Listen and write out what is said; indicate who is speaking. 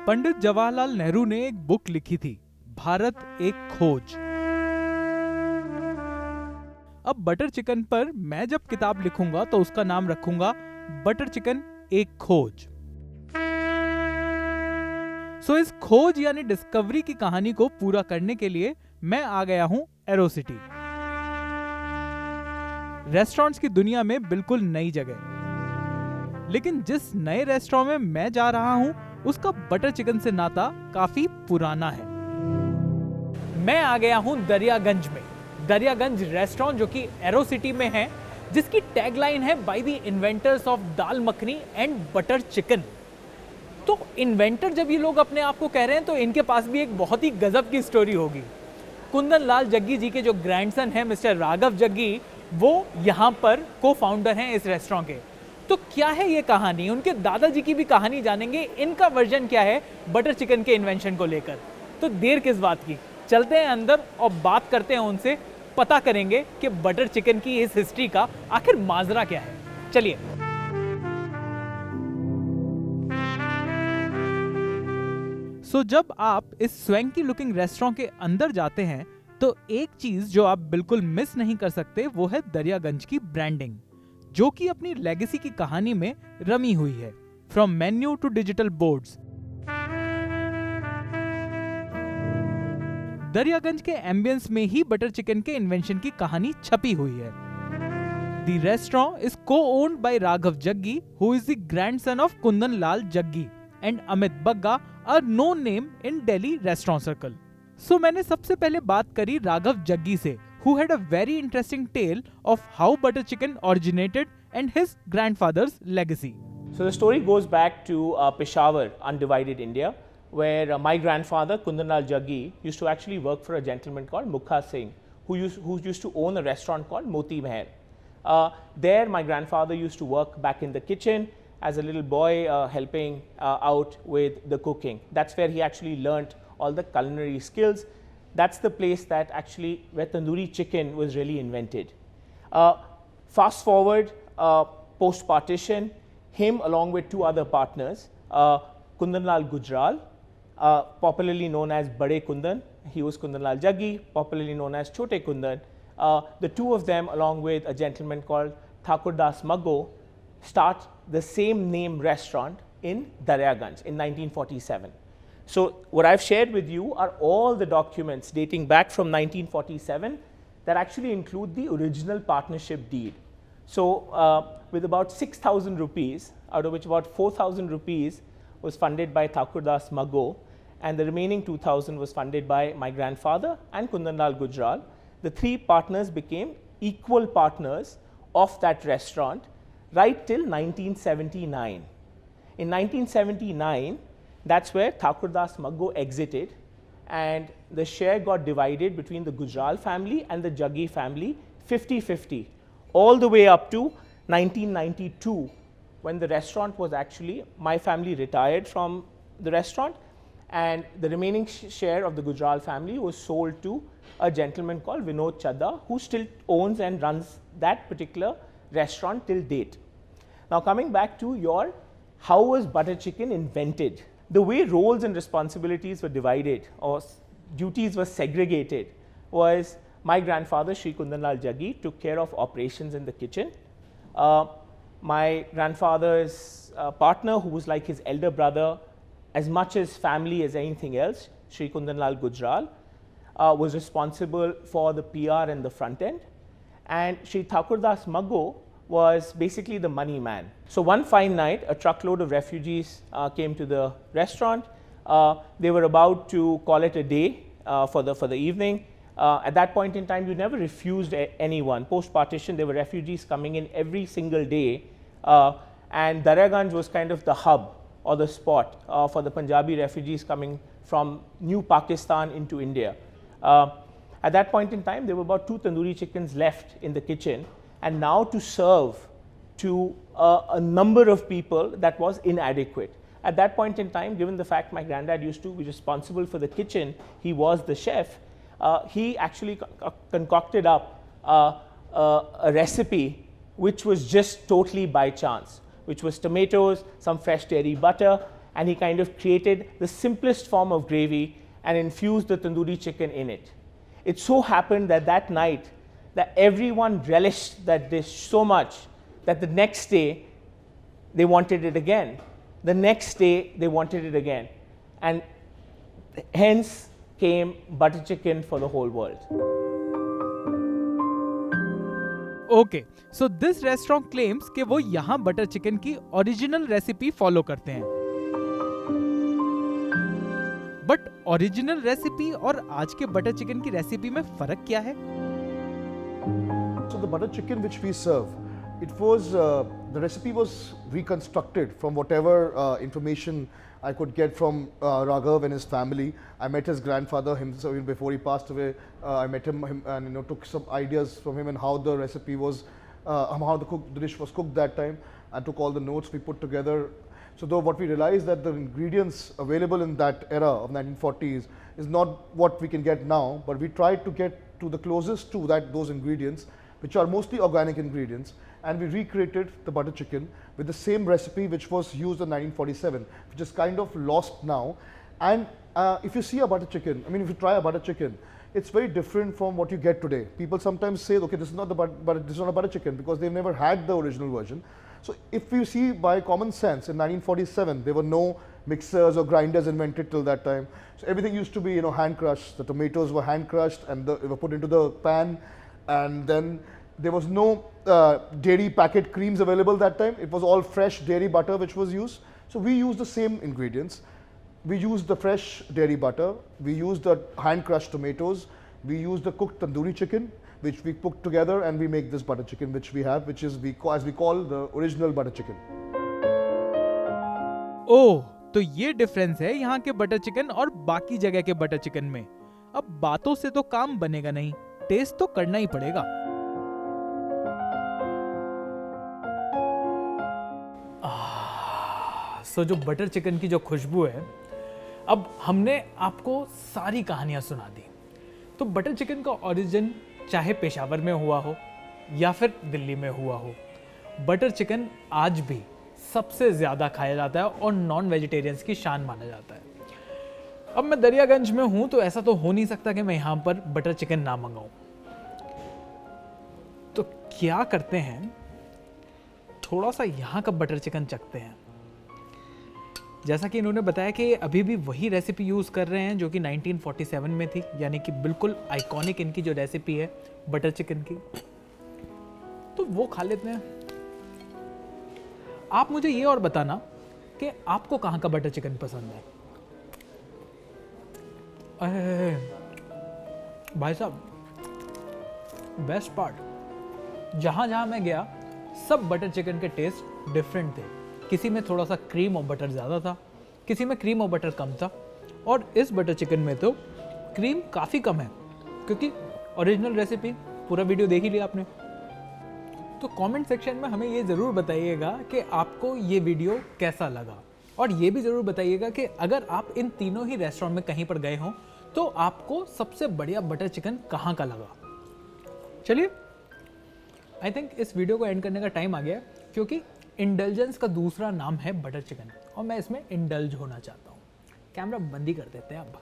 Speaker 1: पंडित जवाहरलाल नेहरू ने एक बुक लिखी थी, भारत एक खोज। अब बटर चिकन पर मैं जब किताब लिखूंगा तो उसका नाम रखूंगा बटर चिकन एक खोज। सो इस खोज यानी डिस्कवरी की कहानी को पूरा करने के लिए मैं आ गया हूं एरोसिटी, रेस्टोरेंट्स की दुनिया में बिल्कुल नई जगह। लेकिन जिस नए रेस्टोरेंट में मैं जा रहा हूं उसका बटर चिकन से नाता काफी पुराना है। मैं आ गया हूं दरियागंज में, दरियागंज रेस्टोरेंट जो कि एरोसिटी में है, जिसकी टैगलाइन है by the inventors of dal makhani and butter chicken. तो इन्वेंटर जब ये लोग अपने आप को कह रहे हैं तो इनके पास भी एक बहुत ही गजब की स्टोरी होगी। कुंदन लाल जग्गी जी के जो ग्रैंडसन है मिस्टर राघव जग्गी, वो यहाँ पर को फाउंडर हैं इस रेस्टोरेंट के। तो क्या है ये कहानी, उनके दादाजी की भी कहानी जानेंगे, इनका वर्जन क्या है बटर चिकन के इन्वेंशन को लेकर। तो देर किस बात की, चलते हैं अंदर और बात करते हैं उनसे, पता करेंगे कि बटर चिकन की इस हिस्ट्री का आखिर माजरा क्या है। चलिए। सो जब आप इस स्वैंकी लुकिंग रेस्टोरेंट के अंदर जाते हैं तो एक चीज जो आप बिल्कुल मिस नहीं कर सकते वो है दरियागंज की ब्रांडिंग, जो कि अपनी लेगेसी की कहानी में रमी हुई है, from menu to digital boards. Daryaganj के एम्बियंस में ही बटर चिकन के इन्वेंशन की कहानी छपी हुई है। The restaurant is co-owned by Raghav Jaggi, who is the grandson of Kundan Lal Jaggi, and Amit Bagga, a known name in Delhi restaurant circle. So मैंने सबसे पहले बात करी राघव जग्गी से, who had a very interesting tale of how butter chicken originated and his grandfather's legacy.
Speaker 2: So the story goes back to Peshawar, undivided India, where my grandfather Kundanlal Jaggi used to actually work for a gentleman called Mukha Singh, who used to own a restaurant called Moti Meher. There my grandfather used to work back in the kitchen as a little boy, helping out with the cooking. That's where he actually learnt all the culinary skills. That's the place that actually where tandoori chicken was really invented. Fast forward, post partition, him along with two other partners, Kundanlal Gujral, popularly known as Bade Kundan, he was Kundanlal Jaggi, popularly known as Chote Kundan. The two of them, along with a gentleman called Thakur Das Maggo, start the same name restaurant in Dariaganj in 1947. So what I've shared with you are all the documents dating back from 1947 that actually include the original partnership deed. So with about 6,000 rupees, out of which about 4,000 rupees was funded by Thakur Das Maggo, and the remaining 2,000 was funded by my grandfather and Kundanlal Gujral. The three partners became equal partners of that restaurant right till 1979. In 1979, that's where Thakur Das Maggo exited, and the share got divided between the Gujral family and the Jaggi family 50-50, all the way up to 1992, when the restaurant was actually, my family retired from the restaurant, and the remaining share of the Gujral family was sold to a gentleman called Vinod Chadda, who still owns and runs that particular restaurant till date. Now coming back to your, how was butter chicken invented? The way roles and responsibilities were divided or duties were segregated was my grandfather Shri Kundanlal Jaggi took care of operations in the kitchen. My grandfather's partner, who was like his elder brother, as much as family as anything else, Shri Kundanlal Gujral, was responsible for the PR and the front end, and Shri Thakur Das Maggo was basically the money man. So one fine night, a truckload of refugees came to the restaurant. They were about to call it a day for the evening. At that point in time, you never refused anyone. Post-partition, there were refugees coming in every single day, and Dariaganj was kind of the hub or the spot for the Punjabi refugees coming from New Pakistan into India. At that point in time, there were about 2 tandoori chickens left in the kitchen, and now to serve to a number of people, that was inadequate. At that point in time, given the fact my granddad used to be responsible for the kitchen, he was the chef, he actually concocted up a recipe which was just totally by chance, which was tomatoes, some fresh dairy butter, and he kind of created the simplest form of gravy and infused the tandoori chicken in it. It so happened that that night that everyone relished that dish so much that the next day they wanted it again. The next day they wanted it again. And hence came butter chicken for the whole world.
Speaker 1: Okay, so this restaurant claims कि वो यहाँ butter chicken की original recipe follow करते हैं। But original recipe और आज के butter chicken की रेसिपी में फर्क क्या है?
Speaker 3: So the butter chicken which we serve, it was the recipe was reconstructed from whatever information I could get from Raghav and his family. I met his grandfather himself before he passed away. I met him and took some ideas from him and how the recipe was, how the dish was cooked that time. I took all the notes we put together. So though what we realized that the ingredients available in that era of 1940s is not what we can get now, but we tried to get to the closest to those ingredients, which are mostly organic ingredients, and we recreated the butter chicken with the same recipe which was used in 1947, which is kind of lost now. And if you see a butter chicken, I mean, if you try a butter chicken, it's very different from what you get today. People sometimes say, okay, this is not this is not a butter chicken because they've never had the original version. So if you see by common sense, in 1947, there were no mixers or grinders invented till that time. So everything used to be, hand crushed. The tomatoes were hand crushed and they were put into the pan, and then there was no dairy packet creams available that time. It was all fresh dairy butter which was used. So we used the same ingredients. We used the fresh dairy butter. We used the hand crushed tomatoes. We used the cooked tandoori chicken, which we cooked together, and we make this butter chicken which we have, which is as we call the original butter chicken.
Speaker 1: ओह, तो ये difference है यहाँ के butter chicken और बाकी जगह के butter chicken में। अब बातों से तो काम बनेगा नहीं, टेस्ट तो करना ही पड़ेगा। सो जो बटर चिकन की जो खुशबू है, अब हमने आपको सारी कहानियां सुना दी। तो बटर चिकन का ओरिजिन चाहे पेशावर में हुआ हो या फिर दिल्ली में हुआ हो, बटर चिकन आज भी सबसे ज़्यादा खाया जाता है और नॉन वेजिटेरियंस की शान माना जाता है। अब मैं दरियागंज में हूं तो ऐसा तो हो नहीं सकता कि मैं यहाँ पर बटर चिकन ना मंगाऊं। तो क्या करते हैं, थोड़ा सा यहाँ का बटर चिकन चखते हैं। जैसा कि इन्होंने बताया कि अभी भी वही रेसिपी यूज़ कर रहे हैं जो कि 1947 में थी, यानी कि बिल्कुल आइकॉनिक इनकी जो रेसिपी है बटर चिकन की, तो वो खा लेते हैं। आप मुझे ये और बताना कि आपको कहाँ का बटर चिकन पसंद है। अरे भाई साहब, बेस्ट पार्ट, जहाँ जहाँ मैं गया सब बटर चिकन के टेस्ट डिफरेंट थे। किसी में थोड़ा सा क्रीम और बटर ज़्यादा था, किसी में क्रीम और बटर कम था, और इस बटर चिकन में तो क्रीम काफ़ी कम है क्योंकि ओरिजिनल रेसिपी पूरा वीडियो देख ही लिया आपने। तो कमेंट सेक्शन में हमें ये ज़रूर बताइएगा कि आपको ये वीडियो कैसा लगा, और ये भी ज़रूर बताइएगा कि अगर आप इन तीनों ही रेस्टोरेंट में कहीं पर गए हों तो आपको सबसे बढ़िया बटर चिकन कहाँ का लगा। चलिए, आई थिंक इस वीडियो को एंड करने का टाइम आ गया, क्योंकि इंडल्जेंस का दूसरा नाम है बटर चिकन और मैं इसमें इंडल्ज होना चाहता हूँ। कैमरा बंद ही कर देते हैं अब।